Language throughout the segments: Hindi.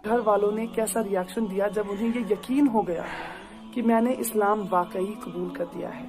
घर वालों ने कैसा रिएक्शन दिया जब उन्हें ये यकीन हो गया कि मैंने इस्लाम वाकई कबूल कर दिया है।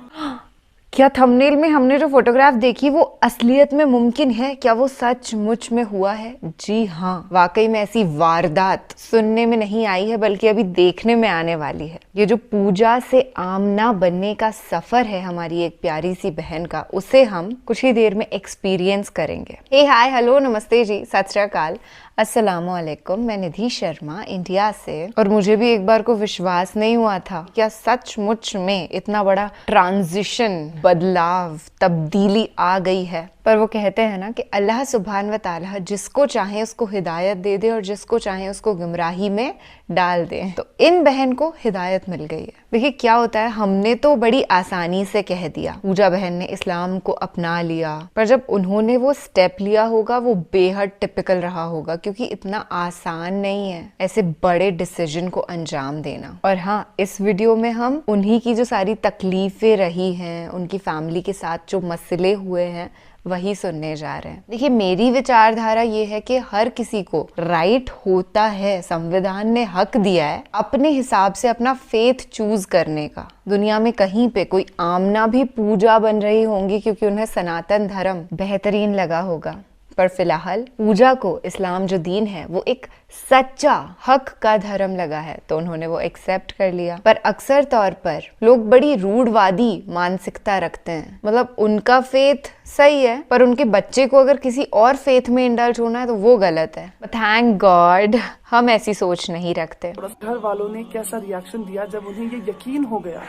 क्या थंबनेल में हमने जो फोटोग्राफ देखी वो असलियत में मुमकिन है? क्या वो सचमुच में हुआ है? जी हाँ, वाकई में ऐसी वारदात सुनने में नहीं आई है बल्कि अभी देखने में आने वाली है। ये जो पूजा से आमना बनने का सफर है हमारी एक प्यारी सी बहन का, उसे हम कुछ ही देर में एक्सपीरियंस करेंगे। हे हाय हेलो नमस्ते जी, सत श्री अकाल, अस्सलाम वालेकुम। मैं निधि शर्मा इंडिया से, और मुझे भी एक बार को विश्वास नहीं हुआ था क्या सचमुच में इतना बड़ा ट्रांजिशन, बदलाव, तब्दीली आ गई है। पर वो कहते हैं ना कि अल्लाह सुब्हान व तआला जिसको चाहे उसको हिदायत दे दे और जिसको चाहे उसको गुमराही में डाल दे। तो इन बहन को हिदायत मिल गई है। देखिए क्या होता है, हमने तो बड़ी आसानी से कह दिया, पूजा बहन ने इस्लाम को अपना लिया, पर जब उन्होंने वो स्टेप लिया होगा वो बेहद टिपिकल रहा होगा, क्योंकि इतना आसान नहीं है ऐसे बड़े डिसीजन को अंजाम देना। और हाँ, इस वीडियो में हम उन्हीं की जो सारी तकलीफें रही हैं, उनकी फैमिली के साथ जो मसले हुए हैं वही सुनने जा रहे हैं। देखिए मेरी विचारधारा ये है कि हर किसी को राइट होता है, संविधान ने हक दिया है अपने हिसाब से अपना फेथ चूज करने का। दुनिया में कहीं पे कोई आमना भी पूजा बन रही होंगी क्योंकि उन्हें सनातन धर्म बेहतरीन लगा होगा, पर फिलहाल पूजा को इस्लाम जो दीन है वो एक सच्चा हक का धर्म लगा है, तो उन्होंने वो एक्सेप्ट कर लिया। पर अक्सर तौर पर लोग बड़ी रूढ़वादी मानसिकता रखते हैं, मतलब उनका फेथ सही है पर उनके बच्चे को अगर किसी और फेथ में इंडल्ज होना है तो वो गलत है। थैंक गॉड हम ऐसी सोच नहीं रखते। घर वालों ने कैसा रिएक्शन दिया जब उन्हें ये यकीन हो गया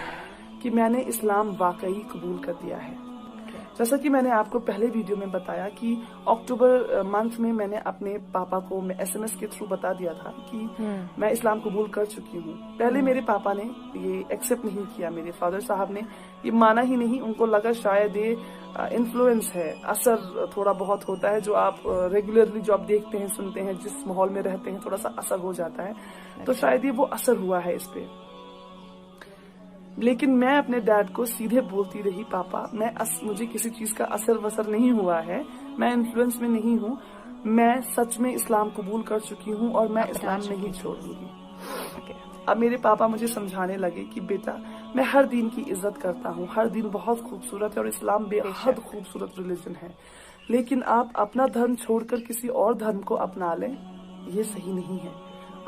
कि मैंने इस्लाम वाकई कबूल कर दिया है। जैसा कि मैंने आपको पहले वीडियो में बताया कि अक्टूबर मंथ में मैंने अपने पापा को SMS के थ्रू बता दिया था कि मैं इस्लाम कबूल कर चुकी हूँ। पहले मेरे पापा ने ये एक्सेप्ट नहीं किया, मेरे फादर साहब ने ये माना ही नहीं। उनको लगा शायद ये इन्फ्लुएंस है, असर थोड़ा बहुत होता है, जो आप रेगुलरली जो आप देखते हैं, सुनते हैं, जिस माहौल में रहते हैं थोड़ा सा असर हो जाता है, तो शायद ये वो असर हुआ है इस पे। लेकिन मैं अपने डैड को सीधे बोलती रही, पापा मुझे किसी चीज का असर वसर नहीं हुआ है, मैं इन्फ्लुएंस में नहीं हूँ, मैं सच में इस्लाम कबूल कर चुकी हूँ और मैं इस्लाम नहीं छोड़ूंगी। अब मेरे पापा मुझे समझाने लगे कि बेटा मैं हर दिन की इज्जत करता हूँ, हर दिन बहुत खूबसूरत है और इस्लाम बेहद खूबसूरत रिलीजन है, लेकिन आप अपना धर्म छोड़कर किसी और धर्म को अपना लें, ये सही नहीं है।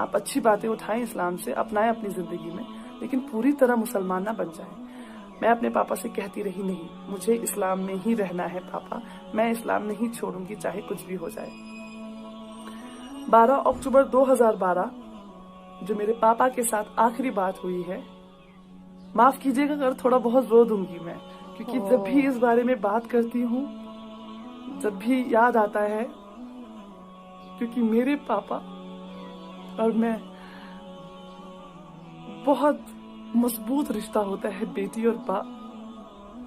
आप अच्छी बातें उठाएं इस्लाम से, अपनाएं अपनी जिंदगी में, लेकिन पूरी तरह मुसलमान ना बन जाए। मैं अपने पापा से कहती रही, नहीं मुझे इस्लाम में ही रहना है पापा, मैं इस्लाम नहीं छोड़ूंगी चाहे कुछ भी हो जाए। 12 अक्टूबर 2012 जो मेरे पापा के साथ आखिरी बात हुई है, माफ कीजिएगा अगर थोड़ा बहुत रो दूंगी मैं, क्योंकि जब भी इस बारे में बात करती हूँ, जब भी याद आता है, क्योंकि मेरे पापा और मैं बहुत मजबूत रिश्ता होता है बेटी और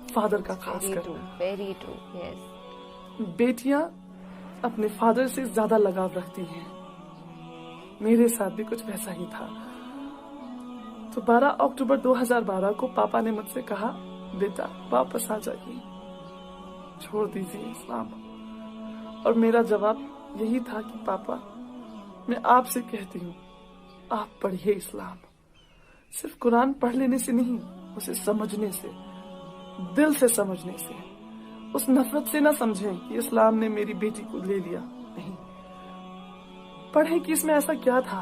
फादर का, खासकर वेरी ट्रू, यस। बेटियां अपने फादर से ज्यादा लगाव रखती हैं, मेरे साथ भी कुछ वैसा ही था। तो 12 अक्टूबर 2012 को पापा ने मुझसे कहा, बेटा वापस आ जाइए, छोड़ दीजिए इस्लाम। और मेरा जवाब यही था कि पापा मैं आपसे कहती हूँ, आप पढ़िए इस्लाम, सिर्फ कुरान पढ़ लेने से नहीं, उसे समझने से, दिल से समझने से, उस नफरत से ना समझें कि इस्लाम ने मेरी बेटी को ले लिया, नहीं, पढ़ें कि इसमें ऐसा क्या था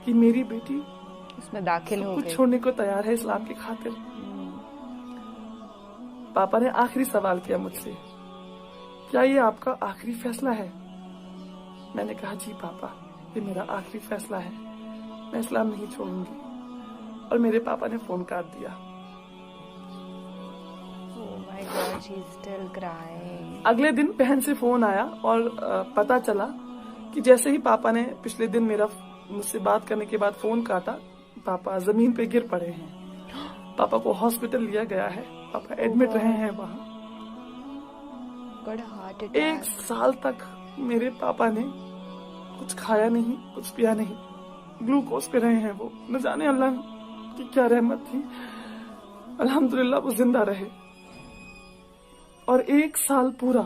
कि मेरी बेटी इसमें दाखिल हो कुछ गई, छोड़ने को तैयार है इस्लाम की खातिर। पापा ने आखिरी सवाल किया मुझसे, क्या ये आपका आखिरी फैसला है? मैंने कहा जी पापा, ये मेरा आखिरी फैसला है, मैं इस्लाम नहीं छोड़ूंगी। और मेरे पापा ने फोन काट दिया। Oh my God, she's still crying. अगले दिन बहन से फोन आया और पता चला कि जैसे ही पापा ने पिछले दिन मुझसे बात करने के बाद फोन काटा, पापा जमीन पे गिर पड़े हैं। पापा को हॉस्पिटल लिया गया है, पापा एडमिट रहे हैं वहाँ। 1 साल तक मेरे पापा ने कुछ खाया नहीं, कुछ पिया नहीं, ग्लूकोज पे रहे हैं वो। न जाने अल्लाह की क्या रहमत थी, अल्हम्दुलिल्लाह वो जिंदा रहे। और 1 साल पूरा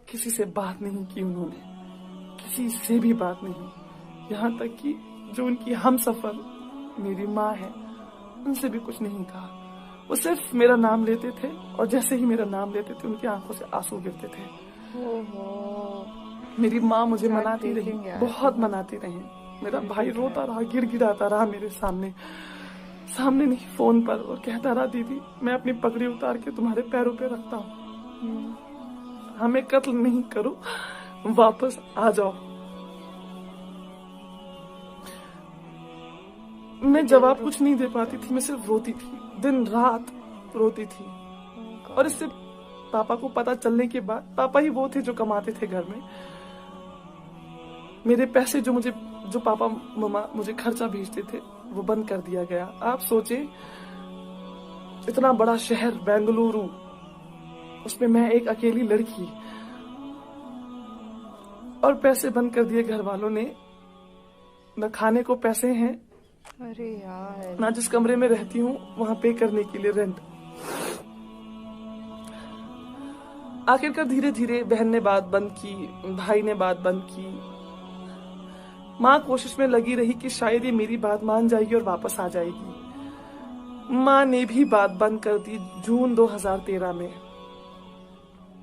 किसी से बात नहीं की उन्होंने, किसी से भी बात नहीं, यहाँ तक कि जो उनकी हमसफर मेरी माँ है, उनसे भी कुछ नहीं कहा। वो सिर्फ मेरा नाम लेते थे और जैसे ही मेरा नाम लेते थे उनकी आंखों से आंसू गिरते थे। मेरी माँ मुझे मनाती रही, बहुत मनाती रही। मेरा भाई रोता रहा, गिड़गिड़ाता रहा मेरे सामने नहीं, फोन पर, और कहता रहा, दीदी मैं अपनी पगड़ी उतार के तुम्हारे पैरों पे रखता हूँ, हमें कत्ल नहीं करो, वापस आ जाओ। मैं जवाब कुछ नहीं दे पाती थी, मैं सिर्फ रोती थी, दिन रात रोती थी। और इससे पापा को पता चलने के बाद, पापा ही वो थे जो कमाते थे घर में, मेरे पैसे जो पापा मम्मा मुझे खर्चा भेजते थे वो बंद कर दिया गया। आप सोचे, इतना बड़ा शहर बेंगलुरु, उसमें मैं एक अकेली लड़की, और पैसे बंद कर दिए घर वालों ने। न खाने को पैसे हैं, अरे यार, ना जिस कमरे में रहती हूँ वहां पे करने के लिए रेंट। आखिरकार धीरे धीरे बहन ने बात बंद की, भाई ने बात बंद की। माँ कोशिश में लगी रही कि शायद ये मेरी बात मान जाएगी और वापस आ जाएगी। माँ ने भी बात बंद कर दी जून 2013 में।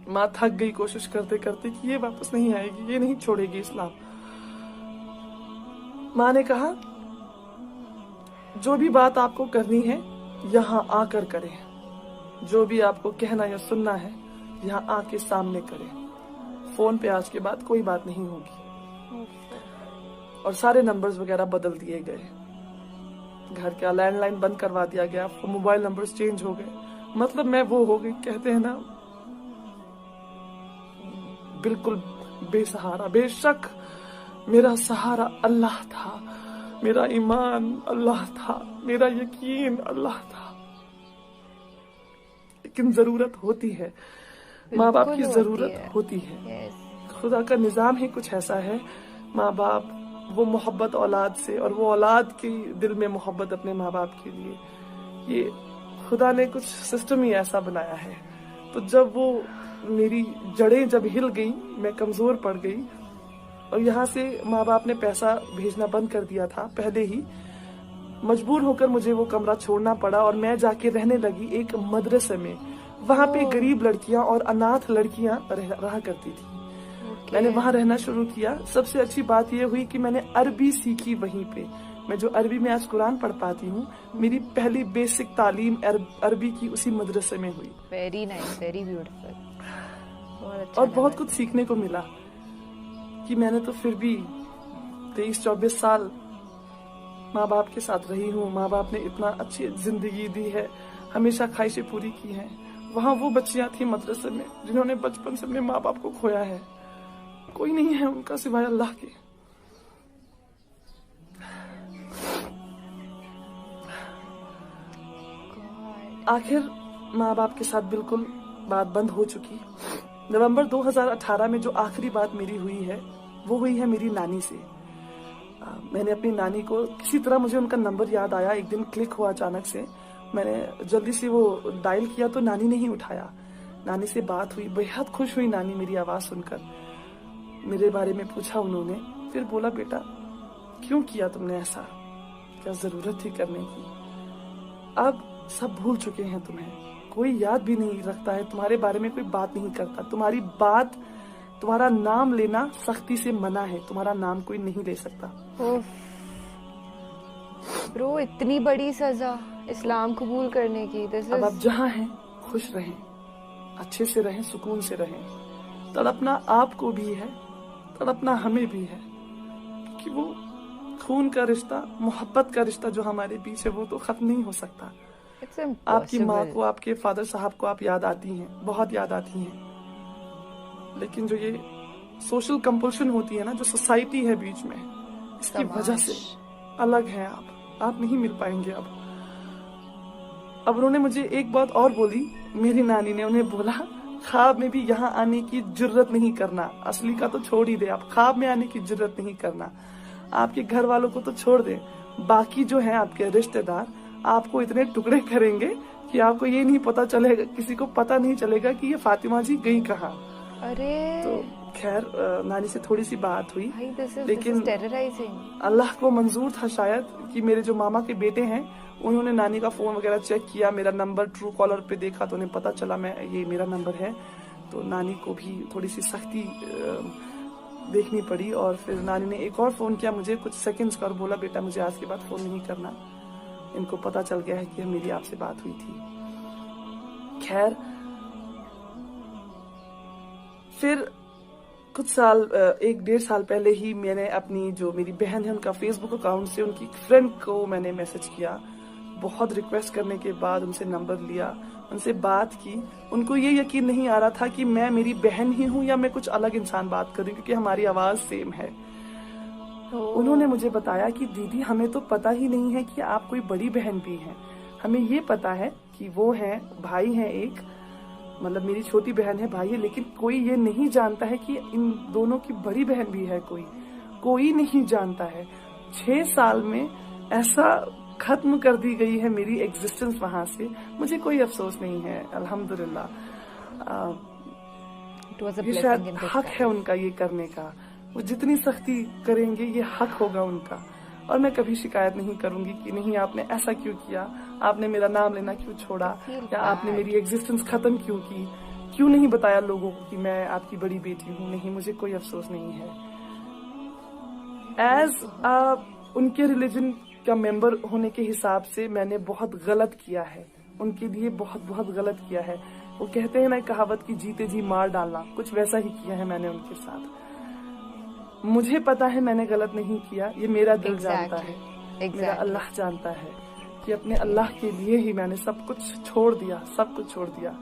माँ थक गई कोशिश करते करते कि ये वापस नहीं आएगी, ये नहीं छोड़ेगी इस्लाम। माँ ने कहा, जो भी बात आपको करनी है यहाँ आकर करें, जो भी आपको कहना या सुनना है यहाँ आके सामने करें, फोन पे आज के बाद कोई बात नहीं होगी। और सारे नंबर्स वगैरह बदल दिए गए, घर का लैंडलाइन बंद करवा दिया गया, मोबाइल नंबर्स चेंज हो गए। मतलब मैं वो हो गई, कहते हैं ना, बिल्कुल बेसहारा। बेशक मेरा सहारा अल्लाह था, मेरा ईमान अल्लाह था, मेरा यकीन अल्लाह था, लेकिन जरूरत होती है, माँ बाप की जरूरत होती है। खुदा का निजाम ही कुछ ऐसा है, माँ बाप वो मोहब्बत औलाद से, और वो औलाद के दिल में मोहब्बत अपने माँ बाप के लिए, ये खुदा ने कुछ सिस्टम ही ऐसा बनाया है। तो जब वो मेरी जड़ें जब हिल गई, मैं कमजोर पड़ गई, और यहाँ से माँ बाप ने पैसा भेजना बंद कर दिया था पहले ही, मजबूर होकर मुझे वो कमरा छोड़ना पड़ा और मैं जाके रहने लगी एक मदरसे में। वहाँ पे गरीब लड़कियां और अनाथ लड़कियां रहा करती थी। मैंने वहां रहना शुरू किया। सबसे अच्छी बात यह हुई कि मैंने अरबी सीखी वहीं पे। मैं जो अरबी में आज कुरान पढ़ पाती हूँ, मेरी पहली बेसिक तालीम अरबी की उसी मदरसे में हुई। Very nice, very beautiful. और बहुत कुछ सीखने को मिला कि मैंने तो फिर भी 23-24 साल माँ बाप के साथ रही हूँ। माँ बाप ने इतना अच्छी जिंदगी दी है, हमेशा ख्वाहिशें पूरी की हैं। वहाँ वो बच्चियां थी मदरसे में जिन्होंने बचपन से अपने माँ बाप को खोया है, कोई नहीं है उनका सिवाय अल्लाह के। आखिर माँ बाप के साथ बिल्कुल बात बंद हो चुकी। नवंबर 2018 में जो आखिरी बात मेरी हुई है वो हुई है मेरी नानी से। मैंने अपनी नानी को किसी तरह, मुझे उनका नंबर याद आया, एक दिन क्लिक हुआ अचानक से, मैंने जल्दी से वो डायल किया तो नानी ने ही उठाया। नानी से बात हुई, बेहद खुश हुई नानी मेरी आवाज सुनकर। मेरे बारे में पूछा उन्होंने, फिर बोला, बेटा क्यों किया तुमने ऐसा, क्या जरूरत थी करने की? अब सब भूल चुके हैं तुम्हें, कोई याद भी नहीं रखता है, तुम्हारे बारे में कोई बात नहीं करता। तुम्हारी बात, तुम्हारा नाम लेना सख्ती से मना है, तुम्हारा नाम कोई नहीं ले सकता। ब्रो, इतनी बड़ी सजा इस्लाम कबूल करने की। अब आप जहाँ हैं खुश रहें, अच्छे से रहें, सुकून से रहें। तड़पना आपको भी है, तड़पना हमें भी है, कि वो खून का रिश्ता, मोहब्बत का रिश्ता जो हमारे बीच है वो तो खत्म नहीं हो सकता। आपकी माँ को, आपके फादर साहब को आप याद आती हैं, बहुत याद आती हैं, लेकिन जो ये सोशल कंपल्शन होती है ना, जो सोसाइटी है बीच में, इसकी वजह से अलग है आप नहीं मिल पाएंगे अब उन्होंने मुझे एक बात और बोली, मेरी नानी ने उन्हें बोला, ख्वाब में भी यहाँ आने की जुर्रत नहीं करना। असली का तो छोड़ ही दे, आप ख्वाब में आने की जुर्रत नहीं करना। आपके घर वालों को तो छोड़ दे, बाकी जो है आपके रिश्तेदार आपको इतने टुकड़े करेंगे कि आपको ये नहीं पता चलेगा, किसी को पता नहीं चलेगा कि ये फातिमा जी गई कहाँ। अरे तो खैर नानी से थोड़ी सी बात हुई, भाई, this is लेकिन terrorizing. अल्लाह को मंजूर था शायद कि मेरे जो मामा के बेटे हैं उन्होंने नानी का फोन वगैरह चेक किया, मेरा नंबर ट्रू कॉलर पे देखा तो उन्हें पता चला ये मेरा नंबर है। तो नानी को भी थोड़ी सी सख्ती देखनी पड़ी और फिर नानी ने एक और फोन किया मुझे कुछ सेकंड्स का और बोला बेटा मुझे आज के बाद फोन नहीं करना, इनको पता चल गया है कि मेरी आपसे बात हुई थी। खैर फिर कुछ साल 1-1.5 साल पहले ही मैंने अपनी जो मेरी बहन है उनका फेसबुक अकाउंट से उनकी फ्रेंड को मैंने मैसेज किया, बहुत रिक्वेस्ट करने के बाद उनसे नंबर लिया, उनसे बात की। उनको ये यकीन नहीं आ रहा था कि मैं मेरी बहन ही हूँ या मैं कुछ अलग इंसान बात कर रही हूँ, क्योंकि हमारी आवाज सेम है। उन्होंने मुझे बताया कि दीदी हमें तो पता ही नहीं है कि आप कोई बड़ी बहन भी हैं, हमें ये पता है कि वो है भाई है एक, मतलब मेरी छोटी बहन है भाई है, लेकिन कोई ये नहीं जानता है कि इन दोनों की बड़ी बहन भी है, कोई नहीं जानता है। 6 साल में ऐसा खत्म कर दी गई है मेरी एग्जिस्टेंस वहां से, मुझे कोई अफसोस नहीं है अल्हम्दुलिल्लाह। ये शायद हक है उनका ये करने का, वो जितनी सख्ती करेंगे ये हक होगा उनका, और मैं कभी शिकायत नहीं करूंगी कि नहीं आपने ऐसा क्यों किया, आपने मेरा नाम लेना क्यों छोड़ा, या आपने मेरी एग्जिस्टेंस खत्म क्यों की, क्यों नहीं बताया लोगों को कि मैं आपकी बड़ी बेटी हूँ। नहीं, मुझे कोई अफसोस नहीं है। एज उनके रिलीजन का मेंबर होने के हिसाब से मैंने बहुत गलत किया है, उनके लिए बहुत गलत किया है। वो कहते हैं ना कहावत की जीते जी मार डालना, कुछ वैसा ही किया है मैंने उनके साथ। मुझे पता है मैंने गलत नहीं किया, ये मेरा दिल जानता है, मेरा अल्लाह जानता है कि अपने अल्लाह के लिए ही मैंने सब कुछ छोड़ दिया।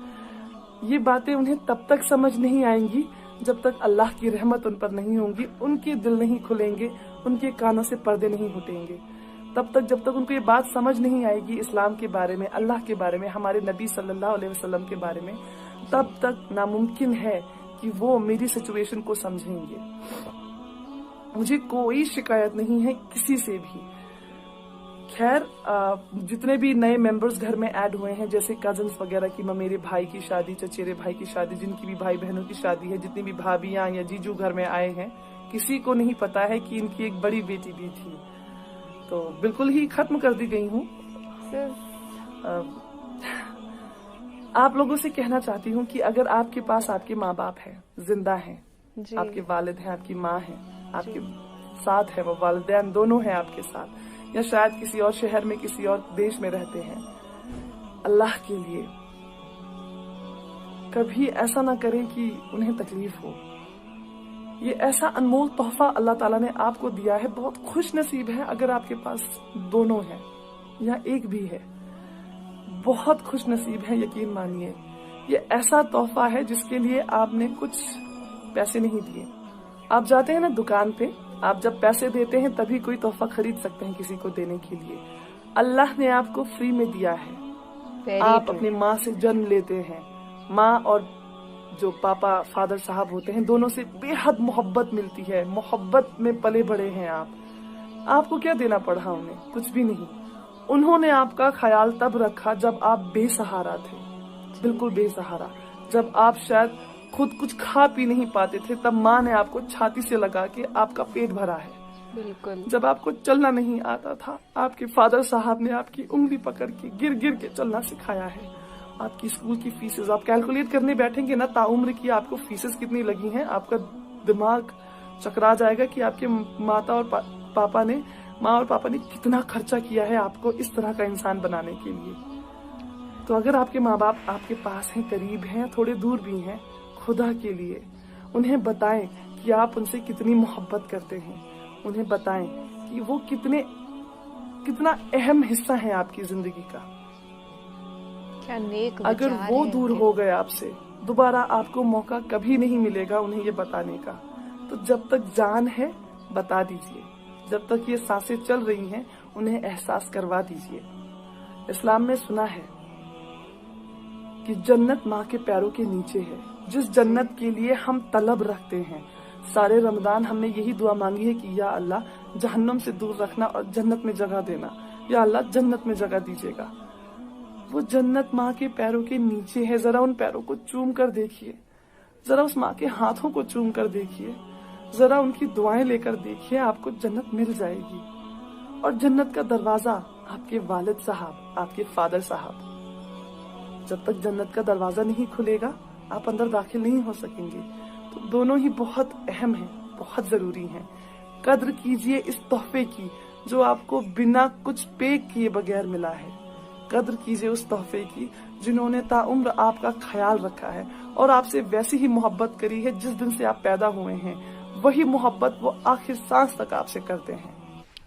ये बातें उन्हें तब तक समझ नहीं आएंगी जब तक अल्लाह की रहमत उन पर नहीं होगी, उनके दिल नहीं खुलेंगे, उनके कानों से पर्दे नहीं हटेंगे। तब तक जब तक उनको ये बात समझ नहीं आएगी इस्लाम के बारे में, अल्लाह के बारे में, हमारे नबी सल्लल्लाहु अलैहि वसल्लम के बारे में, तब तक नामुमकिन है कि वो मेरी सिचुएशन को समझेंगे। मुझे कोई शिकायत नहीं है किसी से भी। खैर जितने भी नए मेंबर्स घर में ऐड हुए हैं, जैसे कजन्स वगैरह की, मेरे भाई की शादी, चचेरे भाई की शादी, जिनकी भी भाई बहनों की शादी है, जितनी भी भाभियां या जीजू घर में आए हैं, किसी को नहीं पता है कि इनकी एक बड़ी बेटी भी थी। तो बिल्कुल ही खत्म कर दी गई हूँ। आप लोगों से कहना चाहती हूँ कि अगर आपके पास आपके माँ बाप हैं, जिंदा हैं, आपके वालिद हैं, आपकी माँ है, आपके साथ है, वो वालिदैन दोनों हैं आपके साथ, या शायद किसी और शहर में, किसी और देश में रहते हैं, अल्लाह के लिए कभी ऐसा ना करें कि उन्हें तकलीफ हो। ये ऐसा अनमोल तोहफा अल्लाह ताला ने आपको दिया है, बहुत खुश नसीब है अगर आपके पास दोनों हैं या एक भी है, बहुत खुश नसीब है, यकीन मानिए। ये ऐसा तोहफा है जिसके लिए आपने कुछ पैसे नहीं दिए। आप जाते हैं ना दुकान पे, आप जब पैसे देते हैं तभी कोई तोहफा खरीद सकते हैं किसी को देने के लिए। अल्लाह ने आपको फ्री में दिया है। आप अपनी माँ से जन्म लेते हैं, माँ और जो पापा फादर साहब होते हैं, दोनों से बेहद मोहब्बत मिलती है, मोहब्बत में पले बड़े हैं आप। आपको क्या देना पड़ा उन्हें? कुछ भी नहीं। उन्होंने आपका ख्याल तब रखा जब आप बेसहारा थे, बिल्कुल बेसहारा, जब आप शायद खुद कुछ खा पी नहीं पाते थे, तब माँ ने आपको छाती से लगा के आपका पेट भरा है। बिल्कुल। जब आपको चलना नहीं आता था, आपके फादर साहब ने आपकी उंगली पकड़ के गिर गिर के चलना सिखाया है। आपकी स्कूल की फीसेस आप कैलकुलेट करने बैठेंगे ना, ताउम्र की आपको फीसेस कितनी लगी हैं, आपका दिमाग चकरा जाएगा कि आपके माँ और पापा ने कितना खर्चा किया है आपको इस तरह का इंसान बनाने के लिए। तो अगर आपके माँ बाप आपके पास हैं, करीब हैं, थोड़े दूर भी हैं, खुदा के लिए उन्हें बताएं कि आप उनसे कितनी मोहब्बत करते हैं। उन्हें बताएं कि वो कितना अहम हिस्सा है आपकी जिंदगी का। क्या नेक अगर वो दूर हो गए आपसे, दोबारा आपको मौका कभी नहीं मिलेगा उन्हें ये बताने का। तो जब तक जान है बता दीजिए, जब तक ये सांसें चल रही हैं उन्हें एहसास करवा दीजिए। इस्लाम में सुना है कि जन्नत माँ के पैरों के नीचे है, जिस जन्नत के लिए हम तलब रखते हैं। सारे रमजान हमने यही दुआ मांगी है कि या अल्लाह जहन्नम से दूर रखना और जन्नत में जगह देना, या अल्लाह जन्नत में जगह दीजिएगा। वो जन्नत माँ के पैरों के नीचे है, जरा उन पैरों को चूम कर देखिए, जरा उस माँ के हाथों को चूम कर देखिए, जरा उनकी दुआएं लेकर देखिए, आपको जन्नत मिल जाएगी। और जन्नत का दरवाजा आपके वालिद साहब, आपके फादर साहब। जब तक जन्नत का दरवाजा नहीं खुलेगा आप अंदर दाखिल नहीं हो सकेंगे। तो दोनों ही बहुत अहम हैं, बहुत जरूरी हैं। कद्र कीजिए इस तोहफे की जो आपको बिना कुछ पे किए बगैर मिला है। कद्र कीजिए उस तोहफे की जिन्होंने ताउम्र आपका ख्याल रखा है और आपसे वैसी ही मोहब्बत करी है जिस दिन से आप पैदा हुए हैं। वही मोहब्बत वो आखिर सांस तक आपसे करते हैं।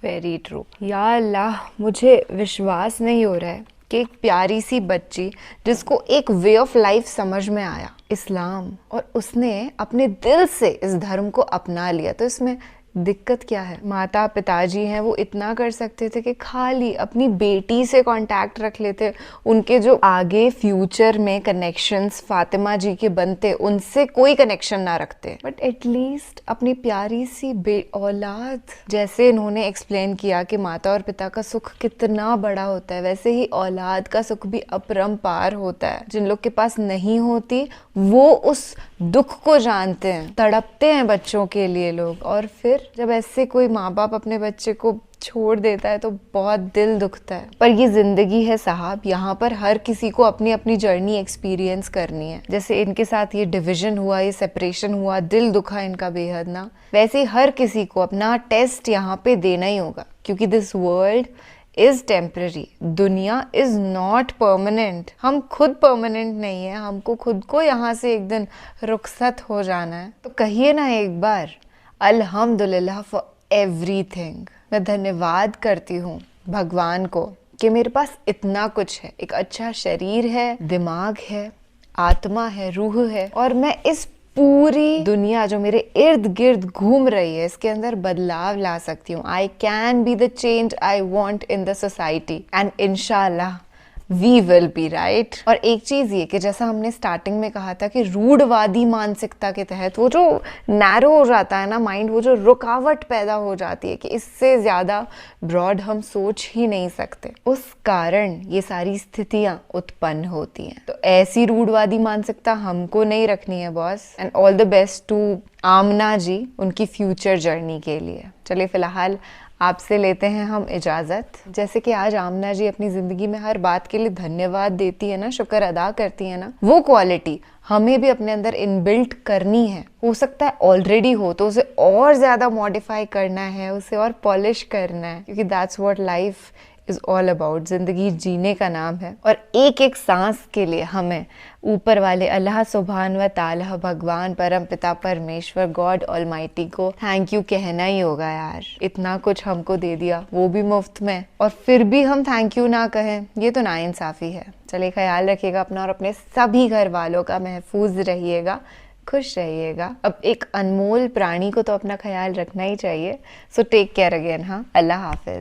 Very true. या अल्लाह, मुझे विश्वास नहीं हो रहा है कि एक प्यारी सी बच्ची जिसको एक वे ऑफ लाइफ समझ में आया, इस्लाम, और उसने अपने दिल से इस धर्म को अपना लिया, तो इसमें दिक्कत क्या है? माता पिताजी हैं, वो इतना कर सकते थे कि खाली अपनी बेटी से कांटेक्ट रख लेते, उनके जो आगे फ्यूचर में कनेक्शंस फातिमा जी के बनते उनसे कोई कनेक्शन ना रखते, बट एटलीस्ट अपनी प्यारी सी औलाद, जैसे इन्होंने एक्सप्लेन किया कि माता और पिता का सुख कितना बड़ा होता है, वैसे ही औलाद का सुख भी अपरंपार होता है। जिन लोग के पास नहीं होती वो उस दुख को जानते हैं, तड़पते हैं बच्चों के लिए लोग, और फिर जब ऐसे कोई माँ बाप अपने बच्चे को छोड़ देता है तो बहुत दिल दुखता है। पर ये जिंदगी है साहब, यहाँ पर हर किसी को अपनी अपनी जर्नी एक्सपीरियंस करनी है। जैसे इनके साथ ये डिवीजन हुआ, ये सेपरेशन हुआ, दिल दुखा इनका बेहद ना, वैसे हर किसी को अपना टेस्ट यहाँ पे देना ही होगा, क्योंकि दिस वर्ल्ड इज टेम्पररी, दुनिया इज नॉट परमानेंट। हम खुद परमानेंट नहीं है, हमको खुद को यहाँ से एक दिन रुखसत हो जाना है। तो कहिए ना एक बार अल्हम्दुलिल्लाह फॉर एवरीथिंग। मैं धन्यवाद करती हूँ भगवान को कि मेरे पास इतना कुछ है, एक अच्छा शरीर है, दिमाग है, आत्मा है, रूह है, और मैं इस पूरी दुनिया जो मेरे इर्द गिर्द घूम रही है इसके अंदर बदलाव ला सकती हूँ। I can be the change I want in the society, and इंशाल्लाह वी विल बी राइट। और एक चीज ये कि जैसा हमने स्टार्टिंग में कहा था कि रूढ़वादी मानसिकता के तहत वो जो नैरो हो जाता है ना माइंड, वो जो रुकावट पैदा हो जाती है कि इससे ज्यादा ब्रॉड हम सोच ही नहीं सकते, उस कारण ये सारी स्थितियां उत्पन्न होती हैं। तो ऐसी रूढ़वादी मानसिकता हमको नहीं रखनी है boss. And all the best to Aamna ji उनकी फ्यूचर जर्नी के लिए। चलिए फिलहाल आपसे लेते हैं हम इजाज़त। जैसे कि आज आमना जी अपनी ज़िंदगी में हर बात के लिए धन्यवाद देती है ना, शुक्र अदा करती है ना, वो क्वालिटी हमें भी अपने अंदर इनबिल्ट करनी है। हो सकता है ऑलरेडी हो तो उसे और ज़्यादा मॉडिफाई करना है, उसे और पॉलिश करना है, क्योंकि that's what life is all about. ज़िंदगी जीने का नाम है, और एक एक सांस के लिए हमें ऊपर वाले अल्लाह सुभान व ताला, भगवान परम पिता परमेश्वर गॉड ऑलमाइटी को थैंक यू कहना ही होगा यार। इतना कुछ हमको दे दिया, वो भी मुफ्त में, और फिर भी हम थैंक यू ना कहें, ये तो नाइंसाफ़ी है। चलिए ख्याल रखिएगा अपना और अपने सभी घर वालों का, महफूज रहिएगा, खुश रहिएगा। अब एक अनमोल प्राणी को तो अपना ख्याल रखना ही चाहिए। So take care again. हाँ, अल्लाह हाफिज।